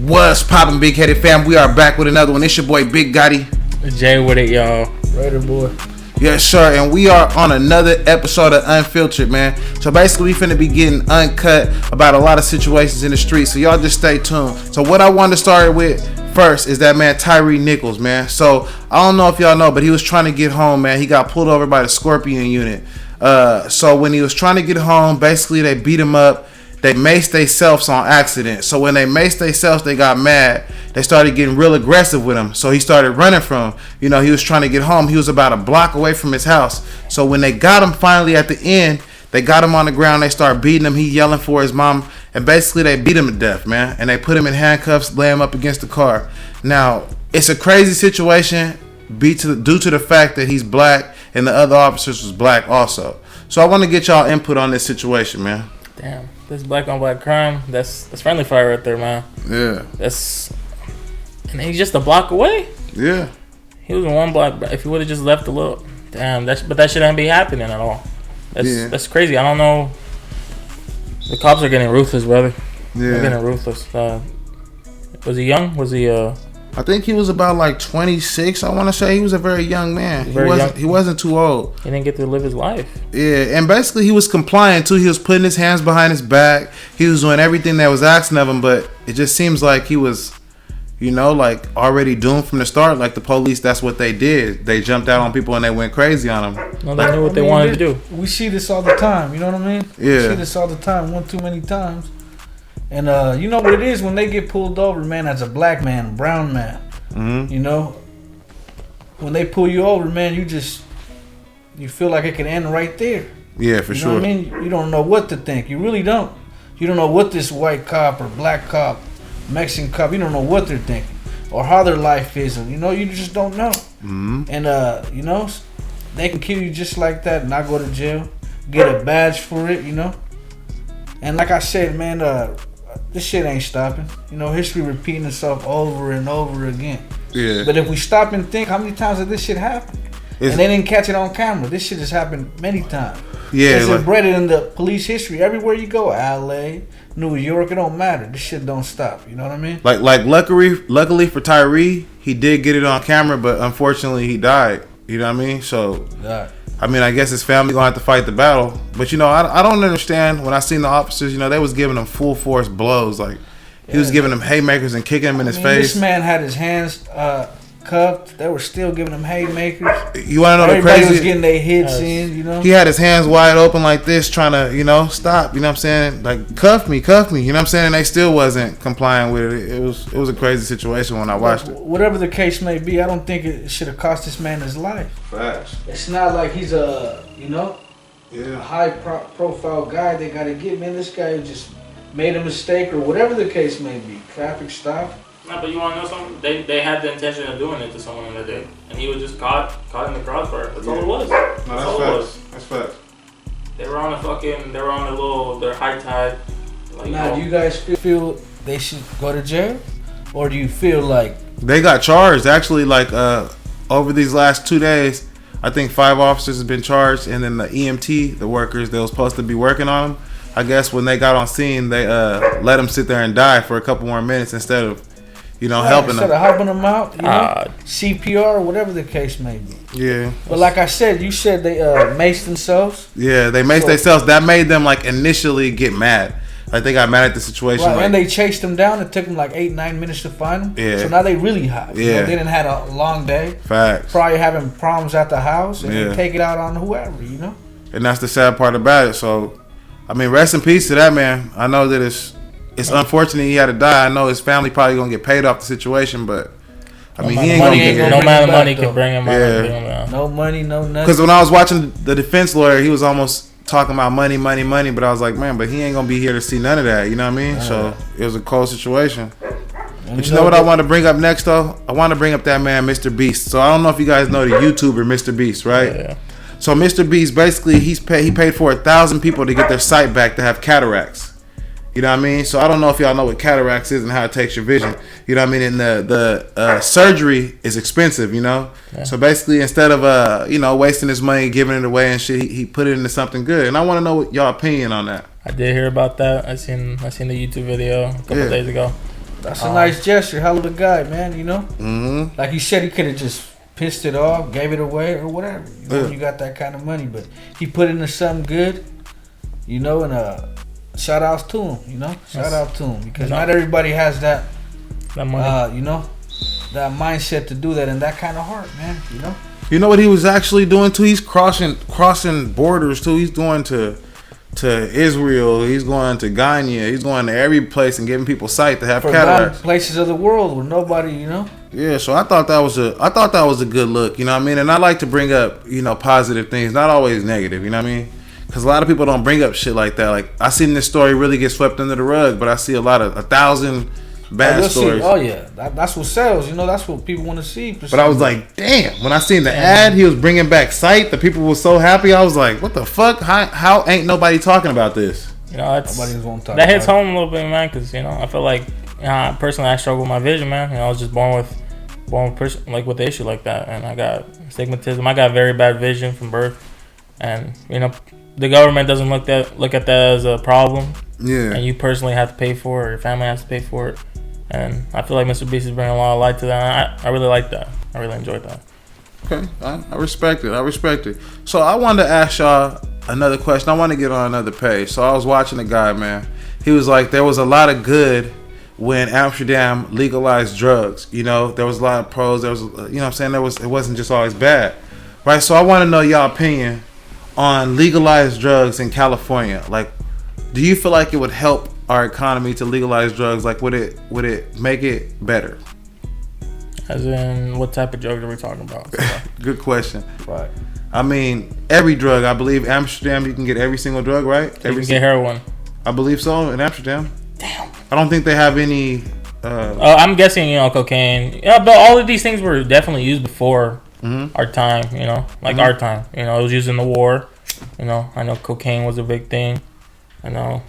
What's poppin', Bigheaded fam? We are back with another one. It's your boy Big Gotti. Jay with it, y'all. Raider boy. Yes, sir. And we are on another episode of Unfiltered, man. So basically, we finna be getting uncut about a lot of situations in the street. So y'all just stay tuned. So what I wanted to start with first is that man Tyre Nichols, man. So I don't know if y'all know, but he was trying to get home, man. He got pulled over by the Scorpion unit. So when he was trying to get home, basically they beat him up. They maced themselves on accident. So when they maced themselves, they got mad. They started getting real aggressive with him. So he started running from him. You know, he was trying to get home. He was about a block away from his house. So when they got him finally at the end, they got him on the ground. They started beating him. He yelling for his mom. And basically they beat him to death, man. And they put him in handcuffs, lay him up against the car. Now, it's a crazy situation due to the fact that he's black and the other officers was black also. So I want to get y'all input on this situation, man. Damn, this black on black crime, that's friendly fire right there, man. Yeah. And he's just a block away. Yeah. He was in one block. If he would have just left a little, damn, but that shouldn't be happening at all. That's crazy. I don't know. The cops are getting ruthless, brother. Yeah. They're getting ruthless. Was he young? Was he I think he was about like 26. I want to say he was a very young man. He wasn't too old. He didn't get to live his life. Yeah, and basically he was compliant too. He was putting his hands behind his back. He was doing everything that was asked of him. But it just seems like he was, you know, like already doomed from the start. Like the police, that's what they did. They jumped out on people and they went crazy on them. No, they knew what they wanted to do. We see this all the time. You know what I mean? Yeah. We see this all the time. One too many times. And you know what it is when they get pulled over, man, as a black man, brown man. Mm-hmm. You know, when they pull you over, man, you feel like it can end right there. Yeah, for sure. You know what I mean? You don't know what to think. You really don't. You don't know what this white cop or black cop, Mexican cop, you don't know what they're thinking or how their life is. You know, you just don't know. Mm-hmm. And, you know, they can kill you just like that and not go to jail, get a badge for it, you know. And like I said, man, this shit ain't stopping. You know, history repeating itself over and over again. Yeah. But if we stop and think, how many times did this shit happen? And they didn't catch it on camera. This shit has happened many times. Yeah. It's embedded in the police history. Everywhere you go, LA, New York, it don't matter. This shit don't stop. You know what I mean? Like luckily for Tyre, he did get it on camera, but unfortunately he died. You know what I mean? So I mean, I guess his family gonna have to fight the battle. But you know, I don't understand. When I seen the officers, you know, they was giving him full force blows. Like he was giving him haymakers and kicking him in his face. This man had his hands cuffed. They were still giving him haymakers. You want to know the crazy? Everybody was getting their hits in. You know, he had his hands wide open like this, trying to, you know, stop. You know what I'm saying? Like cuff me. You know what I'm saying? And they still wasn't complying with it. It was a crazy situation when I watched it. Whatever the case may be, I don't think it should have cost this man his life. Facts. It's not like he's a high profile guy they gotta get. Man, this guy just made a mistake or whatever the case may be. Traffic stop. No, but you want to know something? They had the intention of doing it to someone that day, and he was just caught in the crossfire. That's all it was. That's facts. They were on their high tide. Like, Now, do you guys feel they should go to jail, or do you feel like they got charged? Actually, like over these last 2 days, I think 5 officers have been charged, and then the EMT, the workers that was supposed to be working on them, I guess when they got on scene, they let them sit there and die for a couple more minutes instead of, you know, helping them. Instead of helping them out, you know, CPR, whatever the case may be. Yeah. But like I said, you said they maced themselves. Yeah, they maced themselves. That made them like initially get mad. Like they got mad at the situation. Right, like, and they chased them down. It took them like 8-9 minutes to find them. Yeah. So now they really hot. Yeah. You know, they didn't had a long day. Facts. Probably having problems at the house and they take it out on whoever, you know. And that's the sad part about it. So, I mean, rest in peace to that man. I know that it's unfortunate he had to die. I know his family probably gonna get paid off the situation, but I mean, he ain't gonna get no amount of money can bring him out. No money, no nothing. Because when I was watching the defense lawyer, he was almost talking about money, but I was like, man, but he ain't gonna be here to see none of that. You know what I mean? So it was a cold situation. But you know what I want to bring up next though? I want to bring up that man, Mr. Beast. So I don't know if you guys know the YouTuber Mr. Beast, right? Yeah. So Mr. Beast basically he paid for 1,000 people to get their sight back to have cataracts. You know what I mean? So I don't know if y'all know what cataracts is and how it takes your vision. You know what I mean? And the surgery is expensive, you know? Yeah. So basically instead of, you know, wasting his money, giving it away and shit, he put it into something good. And I want to know what y'all opinion on that. I did hear about that. I seen the YouTube video a couple days ago. That's a nice gesture. Hell of a guy, man. You know, Mm-hmm. like he said, he could have just pissed it off, gave it away, or whatever. You know, when you got that kind of money, but he put it into something good. You know, and shout outs to him. You know, shout out to him because not everybody has that money. You know, that mindset to do that and that kind of heart, man. You know. You know what he was actually doing too? He's crossing borders too. He's going to Israel. He's going to Ghana. He's going to every place and giving people sight to have cataracts. Places of the world where nobody, you know. Yeah, so I thought that was a good look. You know what I mean? And I like to bring up positive things, not always negative. You know what I mean? Because a lot of people don't bring up shit like that. Like I seen this story really get swept under the rug, but I see a lot of 1,000 bad stories. That's what sells. You know, that's what people want to see. But I was like, damn. When I seen the ad, he was bringing back sight. The people were so happy. I was like, what the fuck? How ain't nobody talking about this? You know, that hits home a little bit, man. Because I feel like personally, I struggle with my vision, man. I was just born with the issue like that, and I got astigmatism. I got very bad vision from birth, and the government doesn't look at that as a problem. Yeah. And you personally have to pay for it, or your family has to pay for it. And I feel like Mr. Beast is bringing a lot of light to that. I really like that. I really enjoyed that. Okay. I respect it. So I wanted to ask y'all another question. I want to get on another page. So I was watching a guy, man. He was like, there was a lot of good when Amsterdam legalized drugs. There was a lot of pros. There was, what I'm saying? It wasn't just always bad. Right? So I want to know y'all opinion on legalized drugs in California. Like, do you feel like it would help our economy to legalize drugs? Like, would it make it better? As in, what type of drugs are we talking about? Good question. Right. I mean, every drug. I believe Amsterdam, you can get every single drug, right? You can get heroin. I believe so in Amsterdam. Damn. I don't think they have any. I'm guessing, cocaine. Yeah, but all of these things were definitely used before our time. Our time. It was used in the war. I know cocaine was a big thing. I know.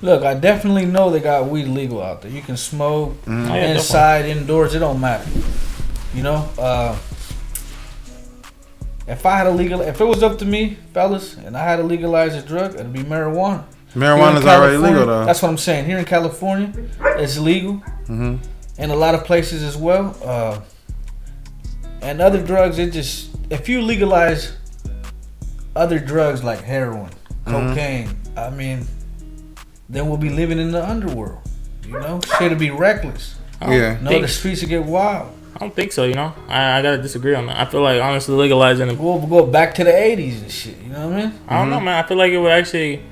Look, I definitely know they got weed legal out there. You can smoke inside, indoors. It don't matter. If it was up to me, fellas, and I had to legalize a drug, it'd be marijuana. Marijuana's already legal, though. That's what I'm saying. Here in California, it's legal, in a lot of places as well. And other drugs, if you legalize other drugs like heroin, cocaine, I mean, then we'll be living in the underworld. Shit'll be reckless. The streets will get wild. I don't think so. I gotta disagree on that. I feel like honestly legalizing it. We'll go back to the 80s and shit. You know what I mean? I don't know, man. I feel like it would actually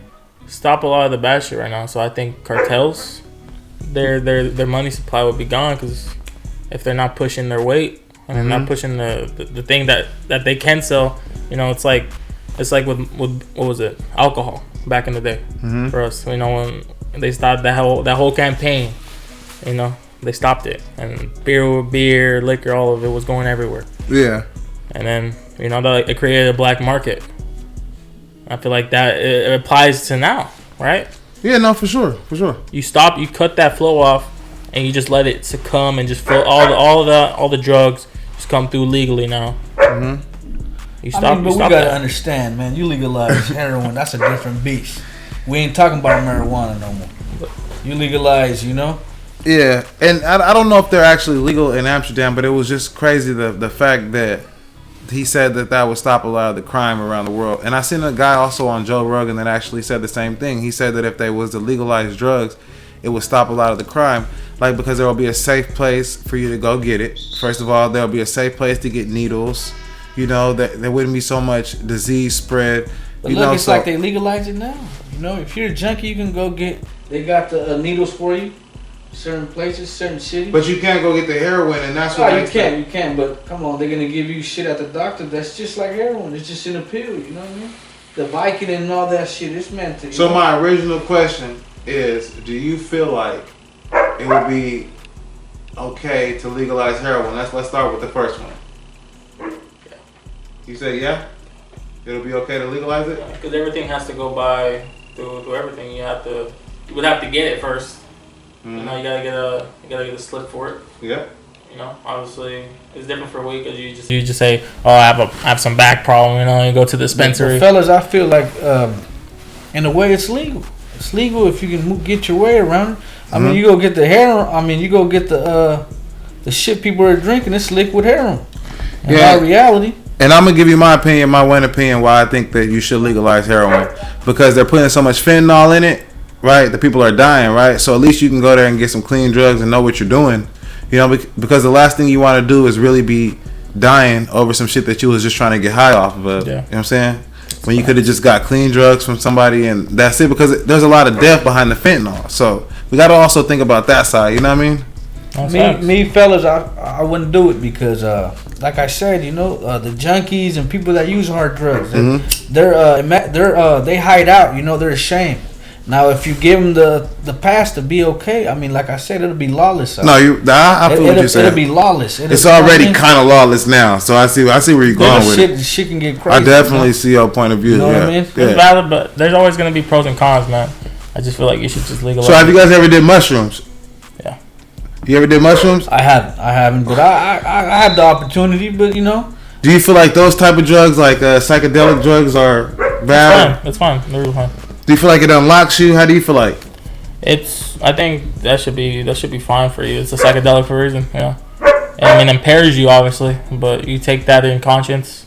stop a lot of the bad shit right now. So I think cartels, their money supply would be gone because if they're not pushing their weight and they're not pushing the thing that they can sell, it's like with what was it, alcohol back in the day for us. When they stopped that whole campaign, they stopped it, and beer, liquor, all of it was going everywhere. Yeah. And then it created a black market. I feel like that it applies to now, right? Yeah, no, for sure. You cut that flow off, and you just let it succumb and just flow. All the drugs just come through legally now. We gotta understand, man. You legalize heroin, that's a different beast. We ain't talking about marijuana no more. You legalize, Yeah, and I don't know if they're actually legal in Amsterdam, but it was just crazy the fact that he said that would stop a lot of the crime around the world. And I seen a guy also on Joe Rogan that actually said the same thing. He said that if they was to legalize drugs, it would stop a lot of the crime, because there will be a safe place for you to go get it. First of all, there'll be a safe place to get needles. That there wouldn't be so much disease spread. But look, it's like they legalize it now. If you're a junkie, you can go get. They got the needles for you. Certain places, certain cities. But you can't go get the heroin, and that's what. You can. But come on, they're gonna give you shit at the doctor. That's just like heroin. It's just in a pill. You know what I mean? The Vicodin and all that shit. It's meant to. So my original question is: do you feel like it would be okay to legalize heroin? Let's start with the first one. Yeah. You said yeah. It'll be okay to legalize it? Because everything has to go by through everything. You would have to get it first. You gotta get a slip for it. Yeah. Obviously it's different for a week because you just say, oh, I have some back problem. You go to the dispensary. But fellas, I feel like in a way it's legal. It's legal if you can get your way around it. I mean, you go get the heroin. I mean, you go get the shit people are drinking. It's liquid heroin. In all reality. And I'm gonna give you my opinion, my one opinion, why I think that you should legalize heroin, because they're putting so much fentanyl in it, right? The people are dying, right? So at least you can go there and get some clean drugs and know what you're doing, you know, because the last thing you want to do is really be dying over some shit that you was just trying to get high off of. You know what I'm saying? When you could have just got clean drugs from somebody and that's it, because there's a lot of death behind the fentanyl. So we got to also think about that side, you know what I mean? Me fellas, I wouldn't do it because, like I said, you know, the junkies and people that use hard drugs, they hide out. You know, they're ashamed. Now, if you give them the pass to be okay, I mean, like I said, it'll be lawless. I feel what you're saying. It'll be lawless. It's already kind of lawless now, so I see where you're going with it. Shit can get crazy. I definitely see your point of view. You know what I mean? It's valid, but there's always going to be pros and cons, man. I just feel like you should just legalize. So, have you guys ever did mushrooms? Yeah. You ever did mushrooms? I haven't, but I had the opportunity, but you know. Do you feel like those type of drugs, like psychedelic drugs, are bad? It's fine. They're really fine. Do you feel like it unlocks you? How do you feel like? I think that should be fine for you. It's a psychedelic for a reason, you know. And, I mean, impairs you obviously, but you take that in conscience.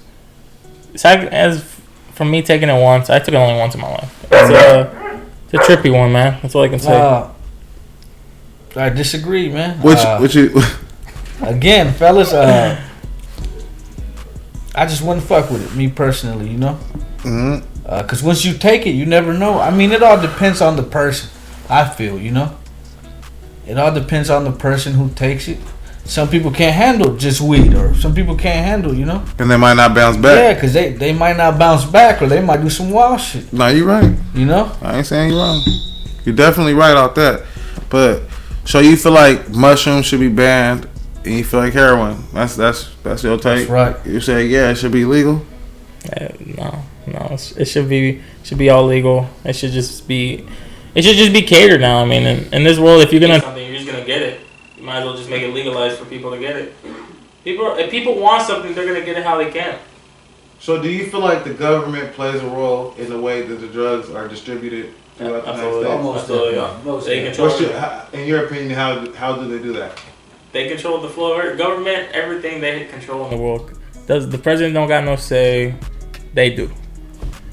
As for me taking it once, I took it only once in my life. It's a trippy one, man. That's all I can say. I disagree, man. Which you? Again, fellas, I just wouldn't fuck with it, me personally, you know. Because once you take it, you never know. I mean, it all depends on the person, I feel, you know. It all depends on the person who takes it. Some people can't handle just weed, or some people can't handle, you know. And they might not bounce back. Yeah, because they might not bounce back, or they might do some wild shit. No, you're right. You know? I ain't saying you're wrong. You're definitely right out that. But, so you feel like mushrooms should be banned, and you feel like heroin. That's your take? That's right. You say, yeah, it should be legal? No, it should be all legal. It should just be catered now. I mean, in this world, if you're gonna something, you're just gonna get it. You might as well just make it legalized for people to get it. If people want something, they're gonna get it how they can. So, do you feel like the government plays a role in the way that the drugs are distributed throughout the United States? They control. In your opinion, how do they do that? They control the flow. Government, everything they control in the world. The president don't got no say? They do.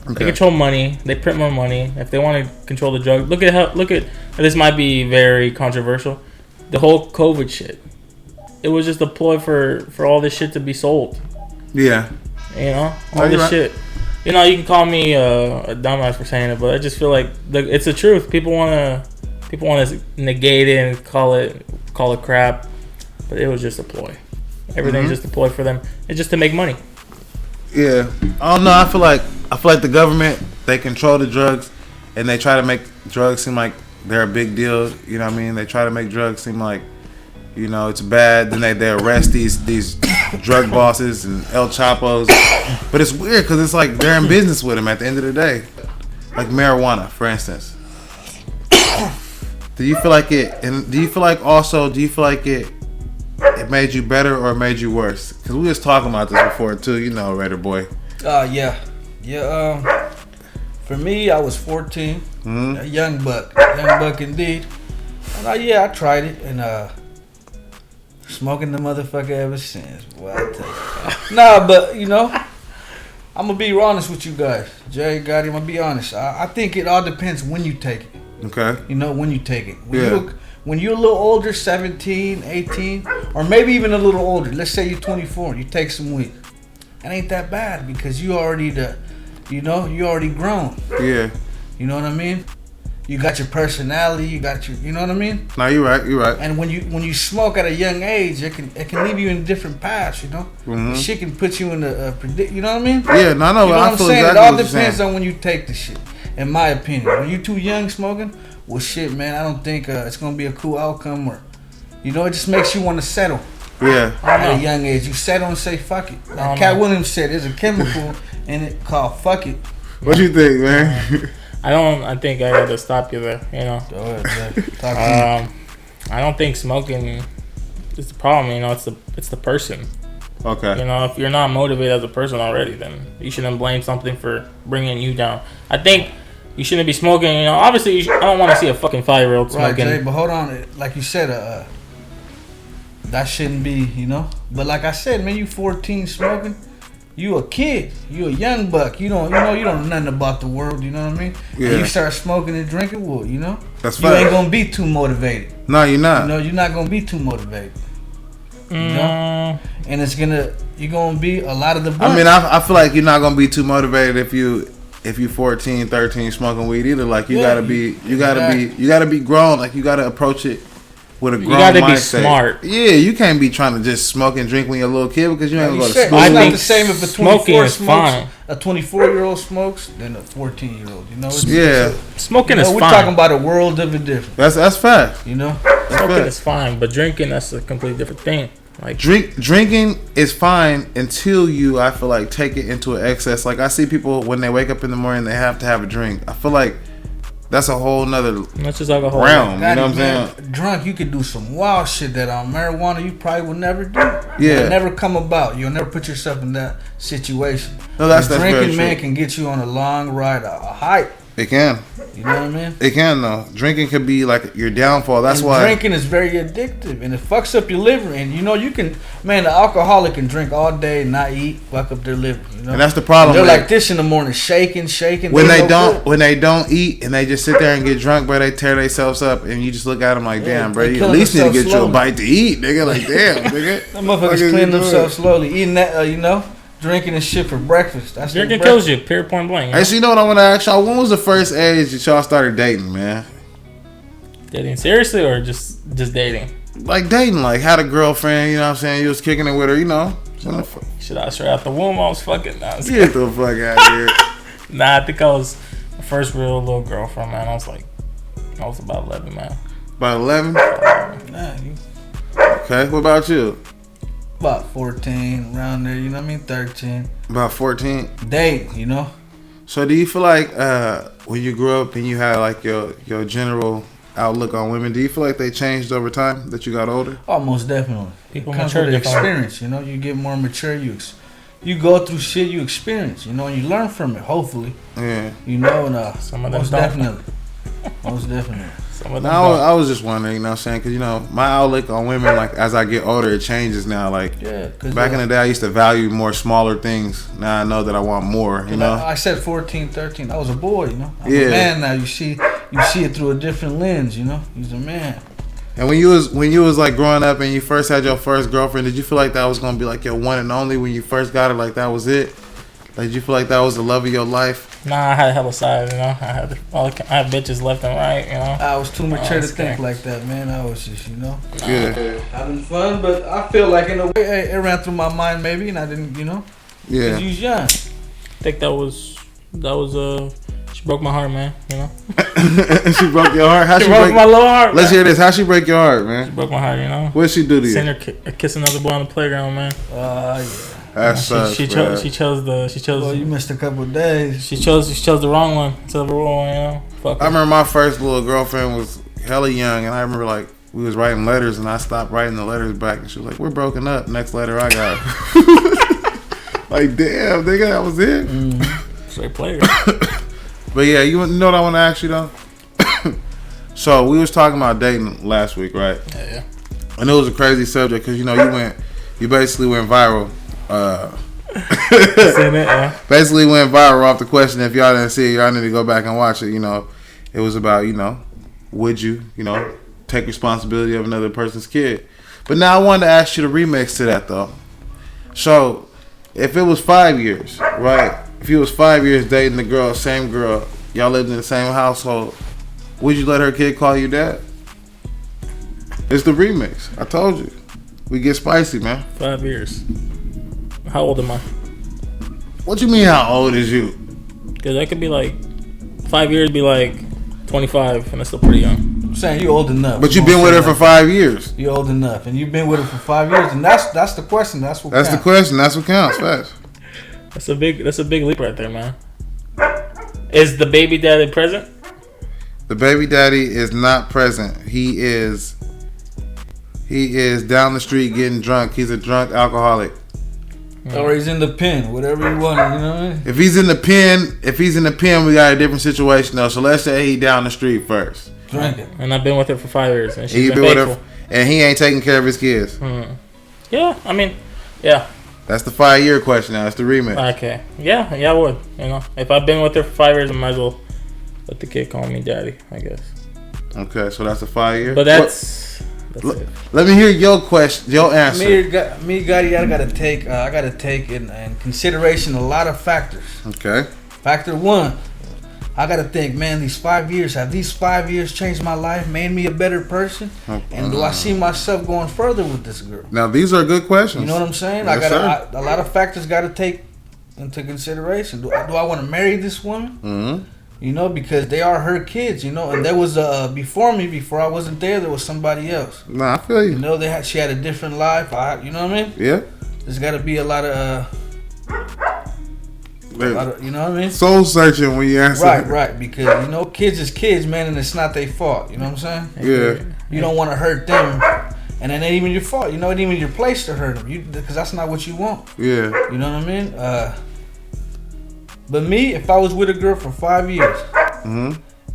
Okay. They control money. They print more money. If they want to control the drug, look at. This might be very controversial. The whole COVID shit. It was just a ploy for all this shit to be sold. Yeah. You know, all this shit. You know, you can call me a dumbass for saying it, but I just feel like it's the truth. People want to negate it and call it crap, but it was just a ploy. Everything's just a ploy for them. It's just to make money. Yeah, I don't know. I feel like the government, they control the drugs, and they try to make drugs seem like they're a big deal. You know what I mean? They try to make drugs seem like, you know, it's bad. Then they arrest these drug bosses and El Chapos. But it's weird because it's like they're in business with them at the end of the day. Like marijuana, for instance. Do you feel like it? And do you feel like it made you better or it made you worse? Because we was talking about this before too, you know, Raider boy. Yeah. For me, I was 14, a young buck indeed. And I tried it and smoking the motherfucker ever since. Boy, I tell you. Nah, but you know, I'm gonna be honest with you guys, Jay, Gotti. I'm gonna be honest. I think it all depends when you take it. Okay. You know, when you take it. When you're a little older, 17, 18, or maybe even a little older, let's say you're 24, you take some weed. It ain't that bad because you already grown. Yeah. You know what I mean? You got your personality, you know what I mean? No, you're right. And when you smoke at a young age, it can leave you in different paths, you know? Mm-hmm. Shit can put you in a you know what I mean? Yeah, no, I know. You know what I'm saying? Exactly it all depends on when you take the shit, in my opinion. When you're too young smoking, well, shit, man, I don't think it's gonna be a cool outcome, or, you know, it just makes you want to settle. Yeah. At a young age, you settle and say fuck it. Like Cat Williams said, there's a chemical in it called fuck it. What you think, man? I think I gotta stop you there. You know. Go ahead, Talk to me. I don't think smoking is the problem. You know, it's the person. Okay. You know, if you're not motivated as a person already, then you shouldn't blame something for bringing you down. I think you shouldn't be smoking. You know, obviously, I don't want to see a fucking 5-year-old smoking. Right, Jay, but hold on. Like you said, that shouldn't be, you know. But like I said, man, you 14 smoking. You a kid. You a young buck. You don't know nothing about the world. You know what I mean? Yeah. And you start smoking and drinking, well, you know, That's you ain't gonna be too motivated. No, you're not. You know, you're not gonna be too motivated. You know? And you're gonna be a lot of the bunch. I mean, I feel like you're not gonna be too motivated if you 14, 13 smoking weed either. Like you gotta be grown. Like you gotta approach it with a grown mindset. You gotta be smart. Yeah, you can't be trying to just smoke and drink when you're a little kid because you ain't gonna go to school. It's not the same if a 24 smokes, fine. a 24-year-old smokes than a 14-year-old. You know? Smoking is fine. We're talking about a world of a difference. That's fact. You know, smoking is fine, but drinking, that's a completely different thing. Like drinking is fine until you, I feel like, take it into an excess. Like I see people when they wake up in the morning, they have to have a drink. I feel like that's a whole nother that's just like a whole realm. You know what I'm saying? Drunk, you could do some wild shit that on marijuana you probably would never do. Yeah, it'll never come about. You'll never put yourself in that situation. No, that's drinking, man, can get you on a long ride, a hike. It can. You know what I mean? It can though. Drinking could be like your downfall. That's why drinking is very addictive and it fucks up your liver. And you know you can, man, the alcoholic can drink all day and not eat, fuck up their liver. You know? And that's the problem. They're like this in the morning, shaking. When they don't eat and they just sit there and get drunk, bro, they tear themselves up, and you just look at them like, damn, bro, you at least need to get you a bite to eat, nigga. Like, damn, nigga. That motherfuckers clean themselves slowly, eating that, you know. Drinking and shit for breakfast. That's drinking kills you, period, point blank. Hey, so you know what I want to ask y'all? When was the first age that y'all started dating, man? Dating seriously or just dating? Like dating, like had a girlfriend, you know what I'm saying? You was kicking it with her, you know? Shit, I was straight out the womb. I was fucking. Get the fuck out of here. Nah, I think I was the first real little girlfriend, man. I was about 11, man. About 11? Nah, okay, what about you? About 14, around there, you know what I mean? 13. About 14? Date, you know? So do you feel like when you grew up and you had like your general outlook on women, do you feel like they changed over time that you got older? Oh, most definitely. People it comes with experience, you know? You get more mature, you go through shit you experience, you know, and you learn from it, hopefully. Yeah. You know, and some of them most definitely. Most definitely. I was just wondering, you know what I'm saying? Because, you know, my outlook on women, like, as I get older, it changes now. Like, back in the day, I used to value more smaller things. Now I know that I want more, you know? I said 14, 13. I was a boy, you know? I'm a man now. You see it through a different lens, you know? He's a man. And when you was like growing up and you first had your first girlfriend, did you feel like that was going to be like your one and only when you first got her? Like, that was it? Like, did you feel like that was the love of your life? Nah, I had hella sides, you know. I had bitches left and right, you know. I was too mature to think like that, man. I was just, you know, having fun. But I feel like in a way it ran through my mind maybe, and I didn't, you know. Yeah. Because you was young. I think that was she broke my heart, man. You know. She broke your heart. How she broke my little heart. Let's hear this. How she break your heart, man? She broke my heart, you know. What'd she do to you? Seen her kiss another boy on the playground, man. Yeah. That sucks, she chose. Well, you missed a couple of days. She chose the wrong one. Silver roll, you know. Fuck. I remember my first little girlfriend was hella young, and I remember like we was writing letters, and I stopped writing the letters back, and she was like, "We're broken up." Next letter I got. Like, damn, nigga, that was it. Straight player. But yeah, you know what I want to ask you though. So we was talking about dating last week, right? Yeah. And it was a crazy subject because you know you basically went viral. Basically went viral off the question. If y'all didn't see it, y'all need to go back and watch it. You know, it was about, you know, would you know, take responsibility of another person's kid? But now I wanted to ask you the remix to that though. So if it was 5 years, right? If you was 5 years dating the girl, same girl, y'all lived in the same household, would you let her kid call you dad? It's the remix. I told you. We get spicy, man. 5 years. How old am I? What you mean, how old is you? Because I could be like 5 years, be like 25, and that's still pretty young. I'm saying you old enough. But you've been with her for 5 years. You old enough, and you've been with her for 5 years, and that's the question. That's what. That's the question. That's what counts. Fast. That's a big leap right there, man. Is the baby daddy present? The baby daddy is not present. He is down the street getting drunk. He's a drunk alcoholic. Or he's in the pen, whatever you want. You know what I mean? If he's in the pen, we got a different situation though. So let's say he down the street first. Drinking. And I've been with her for 5 years, and she's been faithful. And he ain't taking care of his kids. Yeah, I mean, yeah. That's the 5-year question now. It's the remix. Okay. Yeah, I would. You know, if I've been with her for 5 years, I might as well let the kid call me daddy, I guess. Okay, so that's a 5-year. But that's it. Let me hear your question, your answer. Me, Gotti, I gotta take in consideration a lot of factors. Okay. Factor one, I gotta think, man, have these 5 years changed my life, made me a better person? And do I see myself going further with this girl? Now, these are good questions. You know what I'm saying? Yes, a lot of factors gotta take into consideration. Do I want to marry this woman? Mm-hmm. You know, because they are her kids, you know, and there was before I wasn't there was somebody else. Nah, I feel you. You know, she had a different life. You know what I mean? Yeah. There's got to be a lot of, you know what I mean? Soul searching when you answer. Right, because, you know, kids is kids, man, and it's not their fault. You know what I'm saying? Yeah. You don't want to hurt them, and it ain't even your fault. You know, it ain't even your place to hurt them, because that's not what you want. Yeah. You know what I mean? But me, if I was with a girl for 5 years,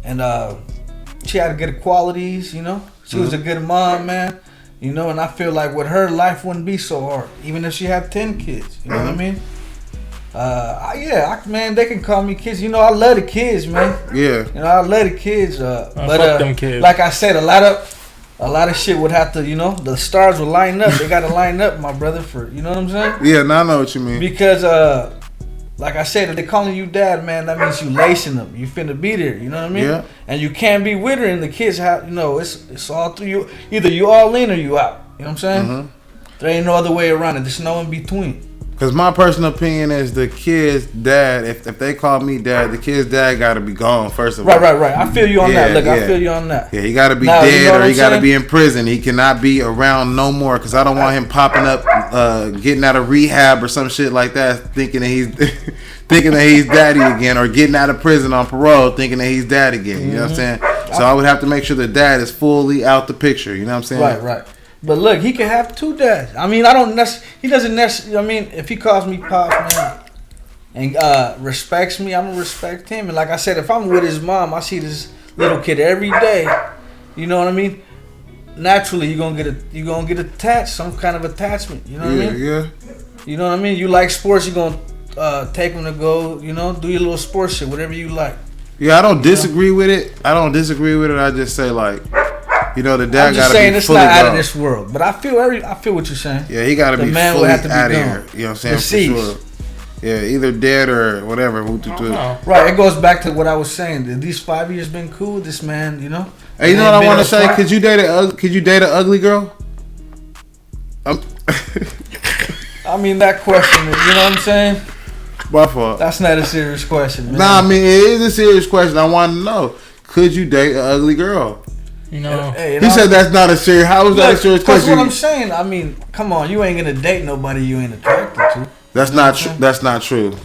and she had good qualities, you know, she was a good mom, man, you know, and I feel like with her, life wouldn't be so hard, even if she had 10 kids. You know what I mean? Man, they can call me kids. You know, I love the kids, man. Yeah. You know, I love the kids. Fuck them kids. Like I said, a lot of shit would have to, you know, the stars would line up. They got to line up, my brother, for, you know what I'm saying? Yeah, now I know what you mean. Because, like I said, if they calling you dad, man, that means you lacing them. You finna be there, you know what I mean? Yeah. And you can't be with her, and the kids have, you know, it's all through you. Either you all in or you out. You know what I'm saying? There ain't no other way around it. There's no in between. Because my personal opinion is the kid's dad, if they call me dad, the kid's dad got to be gone, first of all. Right. I feel you on that. Look, I feel you on that. Yeah, he got to be now, dead, you know or he got to saying? be in prison. He cannot be around no more, because I don't want him popping up, getting out of rehab or some shit like that, thinking that he's daddy again, or getting out of prison on parole thinking that he's dad again. You know what I'm saying? So I would have to make sure the dad is fully out the picture. You know what I'm saying? Right. But look, he can have 2 dads. I mean, he doesn't necessarily. I mean, if he calls me Pop, man, and respects me, I'm gonna respect him. And like I said, if I'm with his mom, I see this little kid every day. You know what I mean? Naturally, you're gonna get attached, some kind of attachment. You know what I mean? Yeah. You know what I mean? You like sports, you're gonna take him to go. You know, do your little sports shit, whatever you like. Yeah, I don't disagree with it. I just say, like, you know, the dad got to be fully gone. I'm just saying it's not out of this world. But I feel what you're saying. Yeah, he got to be fully out of here. You know what I'm saying? For sure. Yeah, either dead or whatever. Right, it goes back to what I was saying. These 5 years been cool. This man, you know. Hey, you know what I want to say? Could you date an ugly girl? I mean, that question, you know what I'm saying? My fault. That's not a serious question, man. Nah, I mean, it is a serious question. I want to know. Could you date an ugly girl? You know, he said that's not a serious. How is that a serious question? That's what I'm saying. I mean, come on, you ain't gonna date nobody you ain't attracted to. That's not true. That's not true.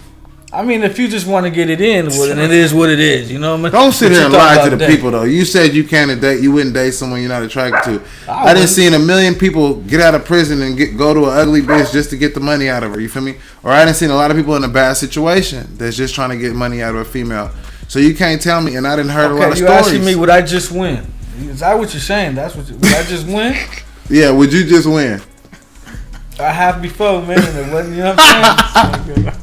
I mean, if you just want to get it in, well, then it is what it is. You know what I mean? Don't sit here and lie to the people, though. You said you can't date. You wouldn't date someone you're not attracted to. I didn't see a million people get out of prison and go to an ugly bitch just to get the money out of her. You feel me? Or I didn't see a lot of people in a bad situation that's just trying to get money out of a female. So you can't tell me. And I didn't heard a lot of stories. You asking me, would I just win? Is that what you're saying? Would I just win? Yeah. Would you just win? I have before, man, and it wasn't. You know what I'm saying?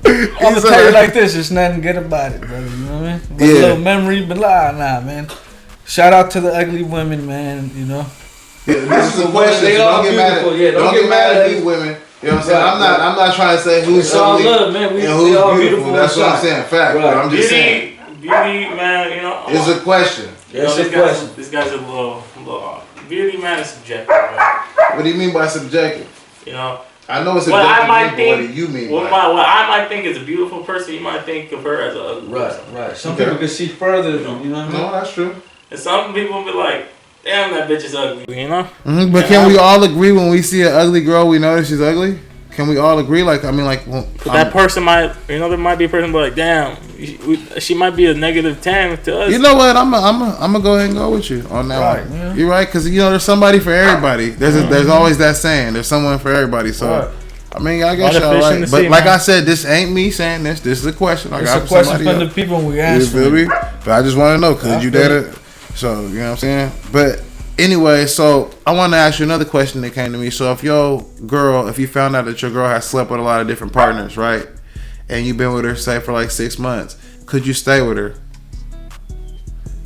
I'm gonna tell you like this: there's nothing good about it, brother. You know what I mean? But a little memory, but nah, man. Shout out to the ugly women, man. You know. Yeah, this is a question. They all beautiful. Don't get mad at these women. You know what I'm saying? I'm not trying to say who's ugly and who's beautiful. That's what I'm saying. Fact, but I'm just saying. Beauty, man. You know. It's a question. It's a question. This guy's a little beauty, man, is subjective, man. What do you mean by subjective? You know. I know it's subjective. What do you mean? What I might think is a beautiful person, you might think of her as a ugly person. Right. Some people can see further than you know what I mean. No, that's true. And some people be like, "Damn, that bitch is ugly," you know. Mm-hmm, but can we all agree when we see an ugly girl, we know that she's ugly? Can we all agree? Like, I mean, like, well, that person might, you know, there might be a person like, "Damn, she might be a -10 to us." You know what? I'm gonna go ahead and go with you on that one. Yeah. You're right, because you know there's somebody for everybody. There's always that saying. There's someone for everybody. So I mean, I guess y'all right. But sea, like I said, this ain't me saying this. This is a question. It's a question from the people we asked. You feel me? But I just want to know because you did it. So, you know what I'm saying? But anyway, so I want to ask you another question that came to me. So if you found out that your girl has slept with a lot of different partners, right? And you've been with her, say, for like 6 months, could you stay with her?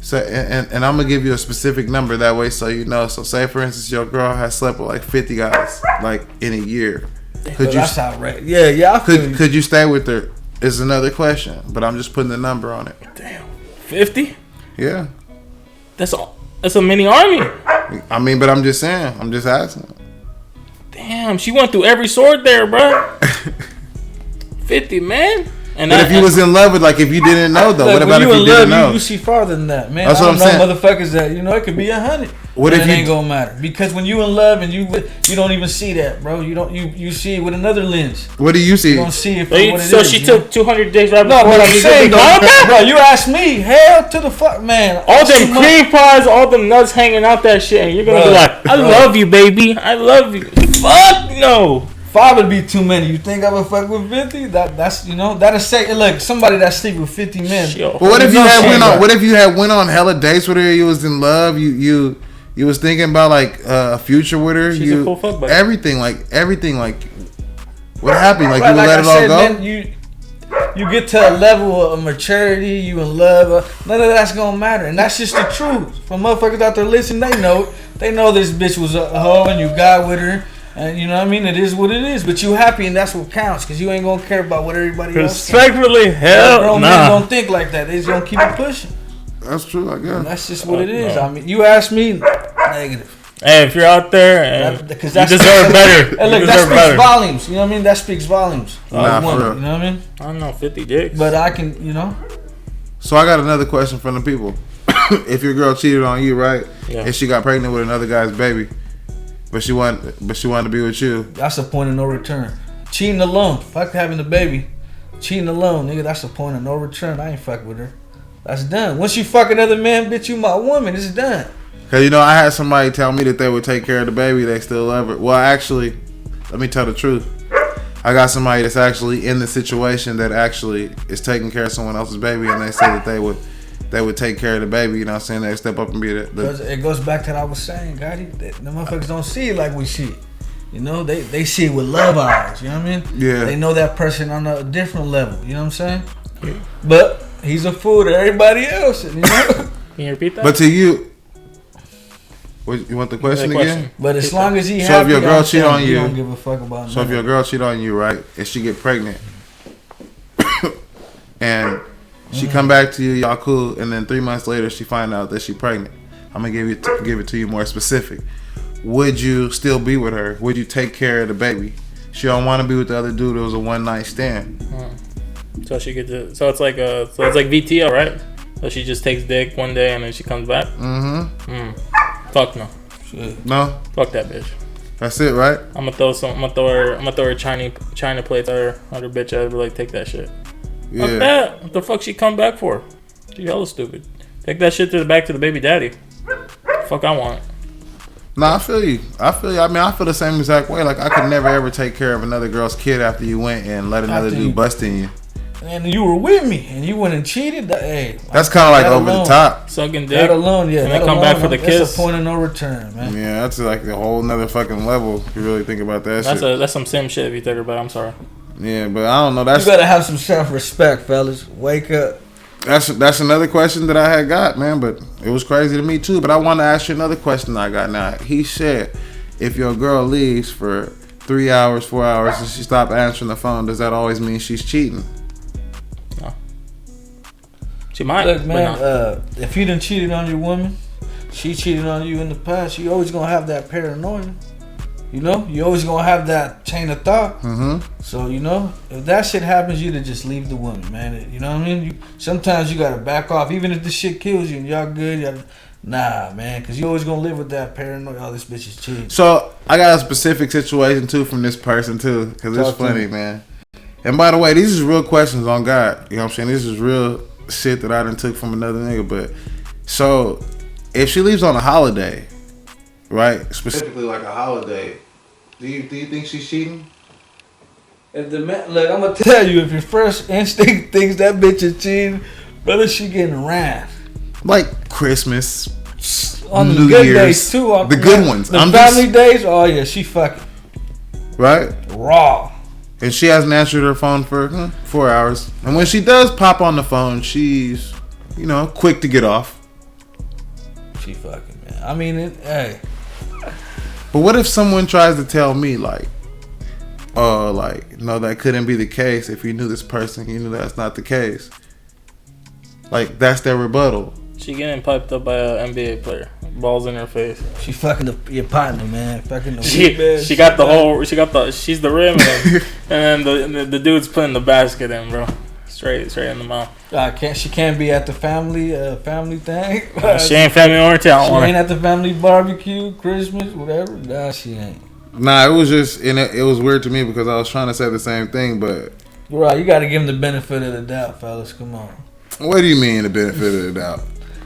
So, and I'm going to give you a specific number that way so you know. So say, for instance, your girl has slept with like 50 guys, like in a year. That's outrageous. Yeah. Could you stay with her? Is another question, but I'm just putting the number on it. Damn, 50? Yeah. That's a mini army. I mean, but I'm just saying. I'm just asking. Damn, she went through every sword there, bro. 50, man. But if you was in love with, like, if you didn't know though, what about if you didn't know? You see farther than that, man. That's what I'm saying. Motherfuckers that it could be 100. What if it ain't gonna matter because when you in love and you don't even see that, bro. You see it with another lens. What do you see? You don't see it for what it is. So she took 200 days right before. No, but I'm saying, bro. You asked me, hell to the fuck, man. All them cream pies, all them nuts hanging out that shit, and you're gonna be like, I love you, baby. I love you. Fuck no. 5 would be too many. You think I would fuck with 50? That's that'll say look, somebody that sleep with 50 men. But what if you had went on hella dates with her? You was in love. You was thinking about like a future with her. She's a cool fuck buddy. Everything like what happened? Like you would let it all go. Man, you get to a level of maturity. You in love. None of that's gonna matter, and that's just the truth. For motherfuckers out there listening, they know. They know this bitch was a hoe and you got with her. And you know what I mean? It is what it is. But you happy and that's what counts. Because you ain't going to care about what everybody else thinks. Respectfully, hell grown men don't think like that. They just going to keep it pushing. That's true, I guess. And that's just what it is. I mean, you ask me, negative. Hey, if you're out there and you deserve better. Hey, look, that speaks volumes. You know what I mean? That speaks volumes. Nah, for real. You know what I mean? I don't know, 50 dicks. But I can, So I got another question from the people. If your girl cheated on you, right? Yeah. And she got pregnant with another guy's baby. But she wanted to be with you. That's a point of no return. Cheating alone. Fuck having the baby. Cheating alone, nigga. That's a point of no return. I ain't fuck with her. That's done. Once you fuck another man, bitch, you my woman. It's done. Cause I had somebody tell me that they would take care of the baby. They still love her. Well, actually, let me tell the truth. I got somebody that's actually in the situation that actually is taking care of someone else's baby, and they say that they would take care of the baby, you know what I'm saying? They step up and be the it goes back to what I was saying, Gotti. The motherfuckers don't see it like we see it. They see it with love eyes, you know what I mean? Yeah. They know that person on a different level, you know what I'm saying? Yeah. But he's a fool to everybody else, Can you repeat that? But to you, you want the question again? But as long as he happy, so if your girl cheat on you, don't give a fuck about so if your girl cheat on you, right, and she get pregnant, and she come back to you, y'all cool, and then 3 months later she find out that she pregnant. I'm gonna give it to you more specific. Would you still be with her? Would you take care of the baby? She don't want to be with the other dude. It was a one night stand. So she gets so it's like VTO, right? So she just takes dick one day and then she comes back. Fuck no. Shit. No. Fuck that bitch. That's it, right? I'm gonna throw her China plates at her bitch. I'd be like, take that shit. Yeah. Fuck that. What the fuck she come back for? She hella stupid. Take that shit back to the baby daddy. Fuck I want. Nah, I feel you. I mean, I feel the same exact way. Like, I could never ever take care of another girl's kid after you went and let another dude bust in you. And you were with me, and you went and cheated. Hey, that's kind of like over alone, the top. Sucking dick. That alone, yeah. And then come back for the kiss. That's a point of no return, man. Yeah, that's like a whole nother fucking level. If you really think about that shit. That's some sim shit if you think about it. I'm sorry. Yeah, but I don't know. That's you gotta have some self-respect, fellas. Wake up. That's another question that I had got, man. But it was crazy to me too. But I want to ask you another question I got now. He said, if your girl leaves for 3 hours, 4 hours, and she stopped answering the phone, does that always mean she's cheating? No. She might. Look, man. If you done cheated on your woman, she cheated on you in the past. You always gonna have that paranoia. You know, you always gonna have that chain of thought. Mm-hmm. So if that shit happens, you to just leave the woman, man. You know what I mean? Sometimes you gotta back off, even if this shit kills you and y'all good. Nah, man, because you always gonna live with that paranoia. Oh, this bitch is cheating. So I got a specific situation too from this person too, because it's funny, man. And by the way, these is real questions on God. You know what I'm saying? This is real shit that I done took from another nigga. But so if she leaves on a holiday, right? Specifically like a holiday. Do you think she's cheating? If the man, look, I'm gonna tell you, if your first instinct thinks that bitch is cheating, brother, she getting ran. Like Christmas, On the New good Year's, days too. the good ones. The I'm family days, oh yeah, she fucking right. raw. And she hasn't answered her phone for 4 hours. And when she does pop on the phone, she's, quick to get off. She fucking, man. I mean, hey. But what if someone tries to tell me, like, oh, like, no, that couldn't be the case. If you knew this person, you knew that's not the case. Like, that's their rebuttal. She getting piped up by an NBA player. Balls in her face. She fucking your partner, man. Fucking the she got the whole. She's the rim, and then the dude's putting the basket in, bro. Straight in the mouth. She can't be at the family thing. She ain't family oriented. She ain't at the family barbecue, Christmas, whatever. Nah, she ain't. Nah, it was just, and it was weird to me because I was trying to say the same thing, but. Right, you got to give him the benefit of the doubt, fellas. Come on. What do you mean the benefit of the doubt?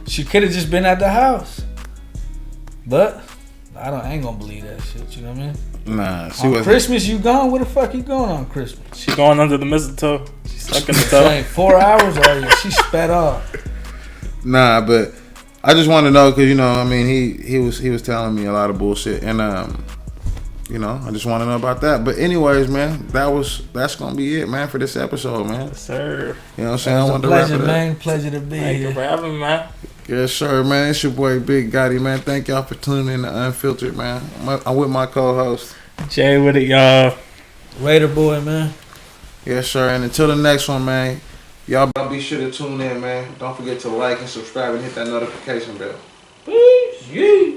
She could have just been at the house. But I ain't gonna believe that shit. You know what I mean? Nah, she on wasn't. Christmas, you gone? Where the fuck you going on Christmas? She going under the mistletoe. She's stuck in the toe. Like 4 hours, oh yeah, she sped off. Nah, but I just want to know because I mean, he was telling me a lot of bullshit, and I just want to know about that. But anyways, man, that's gonna be it, man, for this episode, man. Yes, sir. You know what I'm saying? It was I a pleasure, man. Pleasure to be Thank here. you for having me, man. Yes, sir, man. It's your boy Bigheaded, man. Thank y'all for tuning in to Unfiltered, man. I'm with my co-host Jay with it, y'all. Raider boy, man. Yes, sir. And until the next one, man, y'all be sure to tune in, man. Don't forget to like and subscribe and hit that notification bell. Peace. Yeah.